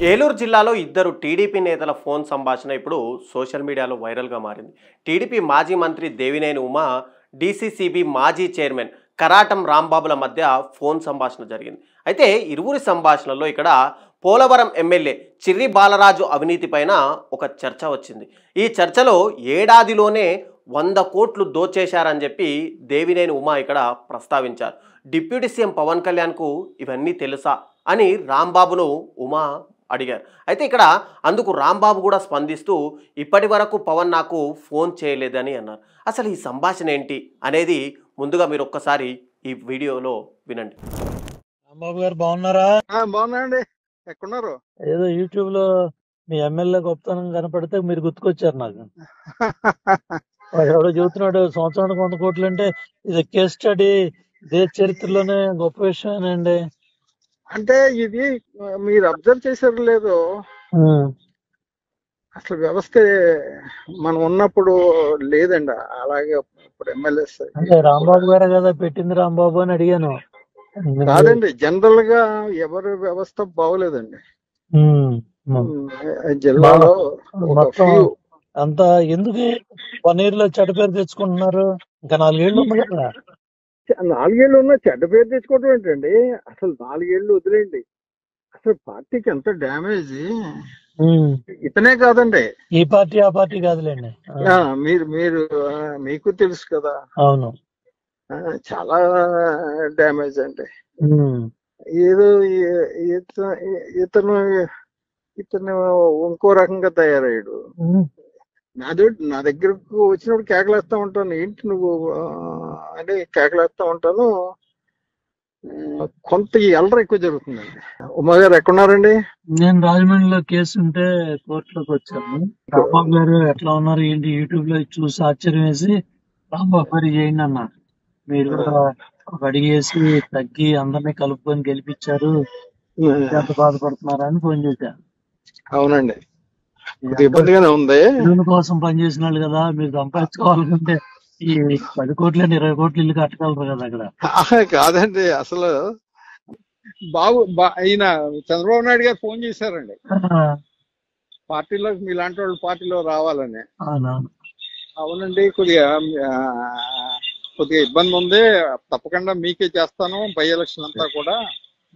ఏలూరు జిల్లాలో ఇద్దరు టీడీపీ నేతల ఫోన్ సంభాషణ ఇప్పుడు సోషల్ మీడియాలో వైరల్గా మారింది. టీడీపీ మాజీ మంత్రి దేవినేని ఉమా, డీసీసీబీ మాజీ చైర్మన్ కరాటం రాంబాబుల మధ్య ఫోన్ సంభాషణ జరిగింది. అయితే ఇరువురి సంభాషణలో ఇక్కడ పోలవరం ఎమ్మెల్యే చిర్రి బాలరాజు అవినీతి పైన ఒక చర్చ వచ్చింది. ఈ చర్చలో ఏడాదిలోనే 100 కోట్లు దోచేశారని చెప్పి దేవినేని ఉమా ఇక్కడ ప్రస్తావించారు. డిప్యూటీ సీఎం పవన్ కళ్యాణ్కు ఇవన్నీ తెలుసా అని రాంబాబును ఉమా అడిగారు. అయితే ఇక్కడ అందుకు రాంబాబు కూడా స్పందిస్తూ ఇప్పటి వరకు పవన్ నాకు ఫోన్ చేయలేదని అన్నారు. అసలు ఈ సంభాషణ ఏంటి అనేది ముందుగా మీరు ఒక్కసారి ఈ వీడియోలో వినండి. రాంబాబు గారు బాగున్నారా? బాగున్నాయండి. ఎక్కడున్నారు? ఏదో యూట్యూబ్ లో మీ ఎమ్మెల్యే గొప్పతనం కనపడితే మీరు గుర్తుకొచ్చారు నాకు. వాడు ఎవడో చెబుతున్నాడు సంవత్సరానికి 100 కోట్లు అంటే ఇది కేస్ స్టడీ, దేశ చరిత్రలోనే గొప్ప విషయమేనండి. అంటే ఇది మీరు అబ్జర్వ్ చేశారు లేదు, అసలు వ్యవస్థ మనం ఉన్నప్పుడు లేదండి. అలాగే ఇప్పుడు ఎమ్మెల్యేస్ అంటే రాంబాబు గారే కదా పెట్టింది రాంబాబు అని అడిగాను. కాదండి, జనరల్ గా ఎవరి వ్యవస్థ బాగోలేదండి జిల్లాలో. మొత్తం అంతా ఎందుకు 1 year లో చెడ్డ పేరు తెచ్చుకుంటున్నారు? ఇంకా 4 ఏళ్ళు ఉంది కదా. 4 ఏళ్ళు ఉన్నా చెడ్డ పేరు తెచ్చుకోవడం ఏంటండి? అసలు 4 ఏళ్ళు వదిలేండి, అసలు పార్టీకి ఎంత డ్యామేజ్. ఇతనే కాదండి, ఈ పార్టీ ఆ పార్టీ కాదులేండి. మీరు మీరు మీకు తెలుసు కదా. అవును, చాలా డ్యామేజ్ అండి. ఏదో ఇతను ఇతను ఇంకో రకంగా తయారయ్యాడు. నా దగ్గరకు వచ్చినప్పుడు కేకలేస్తా ఉంటాను, ఏంటి నువ్వు అని కేకలేస్తా ఉంటాను. కొంత ఎల్లర ఎక్కువ జరుగుతుందండి. ఉమా గారు ఎక్కడున్నారండి? నేను రాజమండ్రిలో కేసు ఉంటే కోర్టులోకి వచ్చాను. రాంబాబు గారు ఎట్లా ఉన్నారు ఏంటి యూట్యూబ్ లో చూసి ఆశ్చర్యం వేసి రాంబాబు గారు చేయండి అన్నారు. మీరు కూడా ఒక అడిగేసి తగ్గి అందరినీ కలుపుకొని గెలిపించారు, ఎంత బాధపడుతున్నారని ఫోన్ చేశారు. అవునండి, ఇబ్బందిగానే ఉంది. ఇల్లు కోసం పనిచేసిన వాళ్ళు కదా, మీరు సంపాదించుకోవాలనుకుంటే ఈ 10 కోట్లు 20 కోట్లు ఇల్లు కట్టగలరు కదా అక్కడ. కాదండి, అసలు ఈయన చంద్రబాబు నాయుడు గారు ఫోన్ చేశారండి పార్టీలో, మీలాంటి వాళ్ళు పార్టీలో రావాలని. అవునండి, కొద్దిగా ఇబ్బంది ఉంది, తప్పకుండా మీకే చేస్తాను బై ఎలక్షన్ అంతా కూడా.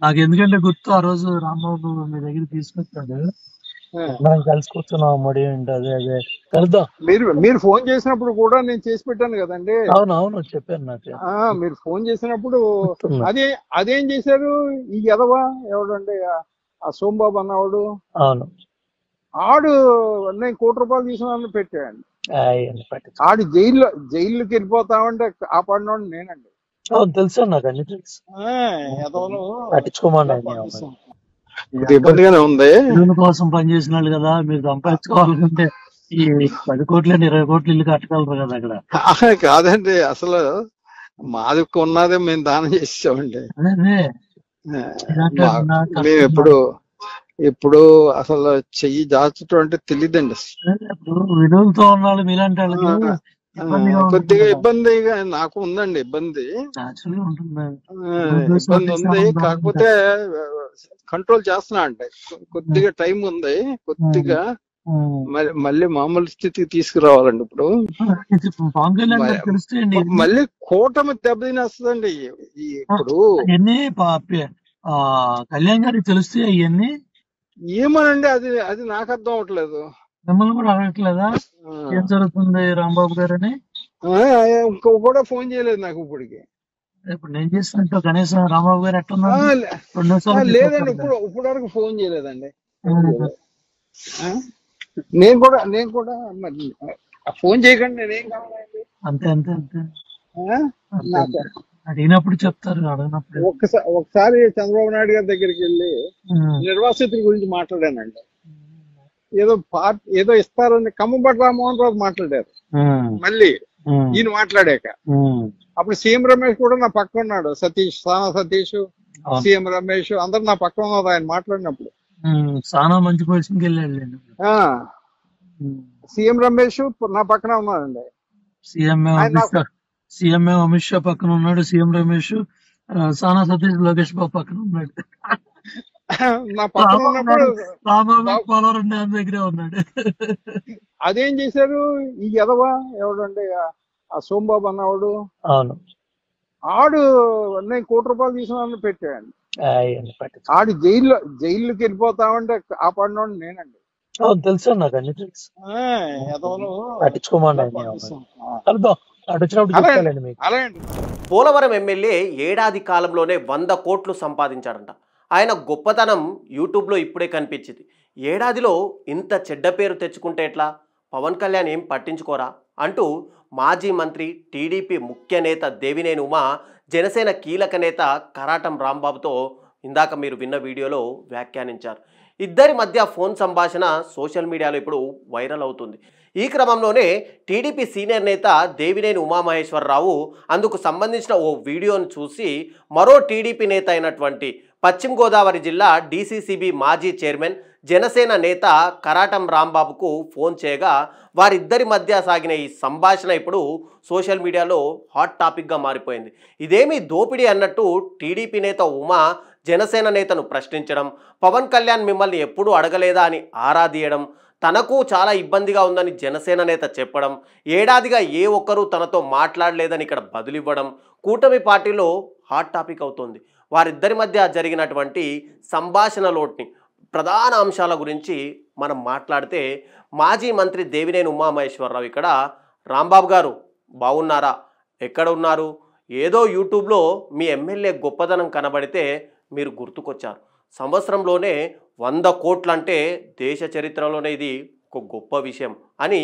నాకు ఎందుకంటే గుర్తు, ఆ రోజు రాంబాబు మీ దగ్గర తీసుకొచ్చాడు, మనం కలిసి కూర్చున్నాం మడి ఉంటుంది అదే కలుద్దాం. మీరు ఫోన్ చేసినప్పుడు కూడా నేను చేసి పెట్టాను కదండి. అవునవును చెప్పాను నాకు. మీరు ఫోన్ చేసినప్పుడు అదేం చేశారు ఈ ఎదవ ఎవడండి, ఆ సోమబాబు అన్నవాడు. అవును, ఆడు నేను ₹1 తీసుకున్నాను పెట్టాడు. ఆడు జైల్లోకి వెళ్ళిపోతామంటే కాపాడినోడు నేనండి. అవును తెలుసు, నాకు అన్ని తెలుసు. పట్టించుకోమన్నా ఇబ్బందిగానే ఉంది. ఇల్లు కోసం పనిచేసిన వాళ్ళు కదా, మీరు సంపాదించుకోవాలనుకుంటే ఈ 10 కోట్లు 20 కోట్లు ఇల్లు కట్టగలరు కదా అక్కడ. కాదండి, అసలు మాది ఉన్నదే మేము దానం చేసామండి. మేము ఎప్పుడు అసలు చెయ్యి దాచటం అంటే తెలియదండి. విడుదలతో ఉన్న వాళ్ళు మీలాంటి వాళ్ళకి కొద్దిగా ఇబ్బందిగా నాకు ఉందండి. ఇబ్బంది ఉంది, కాకపోతే కంట్రోల్ చేస్తున్నా అంటే కొద్దిగా టైం ఉంది. కొద్దిగా మళ్ళీ మామూలు స్థితికి తీసుకురావాలండి. ఇప్పుడు మళ్ళీ కూటమి దెబ్బతినేస్తుందండి. ఇప్పుడు కళ్యాణ్ గారికి తెలిస్తే అవన్నీ ఏమోనండి, అది నాకు అర్థం అవట్లేదు. మిమ్మల్ని కూడా అడగట్లేదా ఏం జరుగుతుంది రాంబాబు గారు అని? ఇంకో కూడా ఫోన్ చేయలేదు నాకు ఇప్పటికి. ఇప్పుడు నేను చేసినట్టు కనీసం రాంబాబు గారు ఎట్టున్నా లేదండి, ఇప్పుడు వరకు ఫోన్ చేయలేదండి. నేను కూడా మరి ఫోన్ చేయకండి, నేనేం కావాలండి. అంతే అంతే అంతే అడిగినప్పుడు చెప్తారు, అడిగినప్పుడు. ఒకసారి చంద్రబాబు నాయుడు గారి దగ్గరికి వెళ్ళి నిర్వాసితుల గురించి మాట్లాడానండి. ఏదో ఇస్తారని కమ్మబట్టి రామ్మోహన్ రావు మాట్లాడారు. మళ్ళీ ఈయన మాట్లాడాక అప్పుడు సీఎం రమేష్ కూడా నా పక్కన ఉన్నాడు. సానా సతీష్, సీఎం రమేష్ అందరు నా పక్కన ఉన్నారు ఆయన మాట్లాడినప్పుడు. సానా మంచి పొజిషన్కి వెళ్ళాడు. సీఎం రమేష్ నా పక్కన ఉన్నాడండి. సీఎం అమిత్ షా పక్కన ఉన్నాడు, సీఎం రమేష్, సానా సతీష్, లోకేష్ బాబు పక్కన ఉన్నాడు. నా పక్కన ఉన్నప్పుడు రాంబాబు పోలవరం డ్యామ్ దగ్గరే ఉన్నాడు. అదేం చేశారు ఈ ఎదవా ఎవడంటే ఆ సోంబాబు అన్నవాడు, అవును ఆడు నేను ₹1,00,00,000 తీసుకున్నాను పెట్టాడు. ఆడు జైల్లోకి వెళ్ళిపోతామంటే కాపాడినోడు నేనండి. తెలుసు నాకు అన్ని తెలుసు. ఎదవలు పట్టించుకోమండి. అలాంటి పోలవరం ఎమ్మెల్యే ఏడాది కాలంలోనే 100 కోట్లు సంపాదించాడంట. ఆయన గొప్పతనం యూట్యూబ్లో ఇప్పుడే కనిపించింది. ఏడాదిలో ఇంత చెడ్డ పేరు తెచ్చుకుంటే ఎట్లా, పవన్ కళ్యాణ్ ఏం పట్టించుకోరా అంటూ మాజీ మంత్రి టీడీపీ ముఖ్య నేత దేవినేని ఉమా జనసేన కీలక నేత కరాటం రాంబాబుతో ఇందాక మీరు విన్న వీడియోలో వ్యాఖ్యానించారు. ఇద్దరి మధ్య ఫోన్ సంభాషణ సోషల్ మీడియాలో ఇప్పుడు వైరల్ అవుతుంది. ఈ క్రమంలోనే టీడీపీ సీనియర్ నేత దేవినేని ఉమామహేశ్వరరావు అందుకు సంబంధించిన ఓ వీడియోను చూసి మరో టీడీపీ నేత అయినటువంటి పశ్చిమ గోదావరి జిల్లా డీసీసీబీ మాజీ చైర్మన్ జనసేన నేత కరాటం రాంబాబుకు ఫోన్ చేయగా వారిద్దరి మధ్య సాగిన ఈ సంభాషణ ఇప్పుడు సోషల్ మీడియాలో హాట్ టాపిక్గా మారిపోయింది. ఇదేమీ దోపిడీ అన్నట్టు టీడీపీ నేత ఉమా జనసేన నేతను ప్రశ్నించడం, పవన్ కళ్యాణ్ మిమ్మల్ని ఎప్పుడూ అడగలేదా అని ఆరా తీయడం, తనకు చాలా ఇబ్బందిగా ఉందని జనసేన నేత చెప్పడం, ఏడాదిగా ఏ ఒక్కరూ తనతో మాట్లాడలేదని ఇక్కడ బదులివ్వడం కూటమి పార్టీలో హాట్ టాపిక్ అవుతోంది. వారిద్దరి మధ్య జరిగినటువంటి సంభాషణలోని ప్రధాన అంశాల గురించి మనం మాట్లాడితే మాజీ మంత్రి దేవినేని ఉమామహేశ్వరరావు ఇక్కడ రాంబాబు గారు బాగున్నారా, ఎక్కడ ఉన్నారు, ఏదో యూట్యూబ్లో మీ ఎమ్మెల్యే గొప్పదనం కనబడితే మీరు గుర్తుకొచ్చారు, సంవత్సరంలోనే 100 కోట్లు అంటే దేశ చరిత్రలోనే ఇది ఒక గొప్ప విషయం అని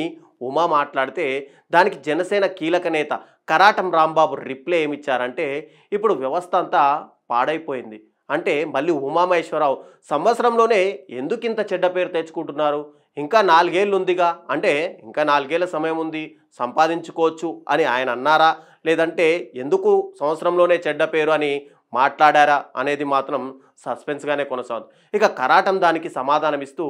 ఉమా మాట్లాడితే దానికి జనసేన కీలక నేత కరాటం రాంబాబు రిప్లై ఏమిచ్చారంటే ఇప్పుడు వ్యవస్థ అంతా పాడైపోయింది అంటే మళ్ళీ ఉమామహేశ్వరరావు సంవత్సరంలోనే ఎందుకు ఇంత చెడ్డ పేరు తెచ్చుకుంటున్నారు, ఇంకా 4 ఏళ్ళు ఉందిగా అంటే ఇంకా 4 ఏళ్ళ సమయం ఉంది సంపాదించుకోవచ్చు అని ఆయన అన్నారా, లేదంటే ఎందుకు సంవత్సరంలోనే చెడ్డ పేరు అని మాట్లాడారా అనేది మాత్రం సస్పెన్స్గానే కొనసాగుతుంది. ఇక కరాటం దానికి సమాధానం ఇస్తూ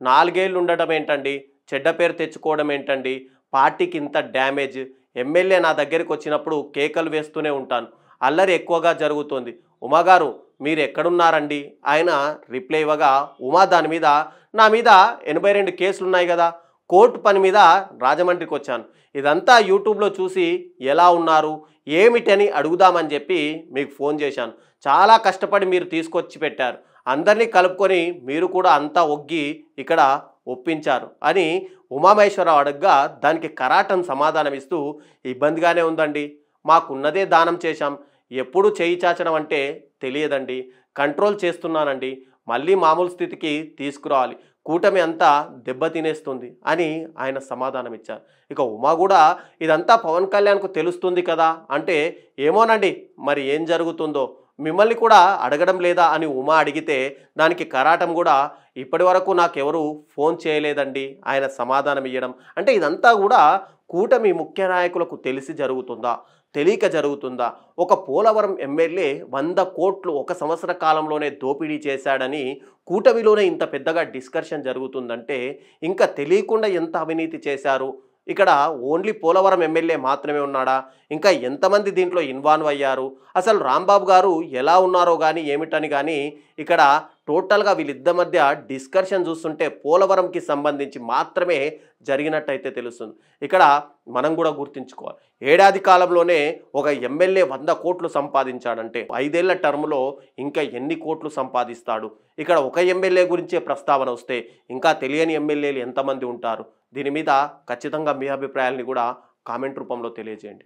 4 ఏళ్ళు ఉండడం ఏంటండి, చెడ్డ పేరు తెచ్చుకోవడం ఏంటండి, పార్టీకి ఇంత డ్యామేజ్, ఎమ్మెల్యే నా దగ్గరికి వచ్చినప్పుడు కేకలు వేస్తూనే ఉంటాను, అల్లరి ఎక్కువగా జరుగుతుంది, ఉమా గారు మీరు ఎక్కడున్నారండి ఆయన రిప్లై ఇవ్వగా ఉమా దాని మీద నా మీద 82 కేసులు ఉన్నాయి కదా, కోర్టు పని మీద రాజమండ్రికి వచ్చాను, ఇదంతా యూట్యూబ్లో చూసి ఎలా ఉన్నారు ఏమిటని అడుగుదామని చెప్పి మీకు ఫోన్ చేశాను, చాలా కష్టపడి మీరు తీసుకొచ్చి పెట్టారు, అందరినీ కలుపుకొని మీరు కూడా అంతా ఒగ్గి ఇక్కడ ఒప్పించారు అని ఉమామహేశ్వరరావు అడగగా దానికి కరాటం సమాధానం ఇస్తూ ఇబ్బందిగానే ఉందండి, మాకున్నదే దానం చేశాం, ఎప్పుడు చేయి చాచడం అంటే తెలియదండి, కంట్రోల్ చేస్తున్నానండి, మళ్ళీ మామూలు స్థితికి తీసుకురావాలి, కూటమి అంతా దెబ్బతినేస్తుంది అని ఆయన సమాధానం ఇచ్చారు. ఇక ఉమా కూడా ఇదంతా పవన్ కళ్యాణ్కు తెలుస్తుంది కదా అంటే ఏమోనండి మరి ఏం జరుగుతుందో మిమ్మల్ని కూడా అడగడం లేదా అని ఉమా అడిగితే దానికి కరాటం కూడా ఇప్పటి వరకు నాకెవరు ఫోన్ చేయలేదండి ఆయన సమాధానం ఇవ్వడం అంటే ఇదంతా కూడా కూటమి ముఖ్య నాయకులకు తెలిసి జరుగుతుందా తెలియక జరుగుతుందా, ఒక పోలవరం ఎమ్మెల్యే 100 కోట్లు ఒక సంవత్సర కాలంలోనే దోపిడీ చేశాడని కూటమిలోనే ఇంత పెద్దగా డిస్కషన్ జరుగుతుందంటే ఇంకా తెలియకుండా ఎంత అవినీతి చేశారు, ఇక్కడ ఓన్లీ పోలవరం ఎమ్మెల్యే మాత్రమే ఉన్నాడా, ఇంకా ఎంతమంది దీంట్లో ఇన్వాల్వ్ అయ్యారు, అసలు రాంబాబు గారు ఎలా ఉన్నారో కానీ ఏమిటని కానీ ఇక్కడ టోటల్గా వీళ్ళిద్దరి మధ్య డిస్కషన్ చూస్తుంటే పోలవరంకి సంబంధించి మాత్రమే జరిగినట్టయితే తెలుస్తుంది. ఇక్కడ మనం కూడా గుర్తుంచుకోవాలి, ఏడాది కాలంలోనే ఒక ఎమ్మెల్యే 100 కోట్లు సంపాదించాడంటే 5 ఏళ్ల టర్మ్లో ఇంకా ఎన్ని కోట్లు సంపాదిస్తాడు, ఇక్కడ ఒక ఎమ్మెల్యే గురించే ప్రస్తావన వస్తే ఇంకా తెలియని ఎమ్మెల్యేలు ఎంతమంది ఉంటారు, దీని మీద ఖచ్చితంగా మీ అభిప్రాయాలని కూడా కామెంట్ రూపంలో తెలియజేయండి.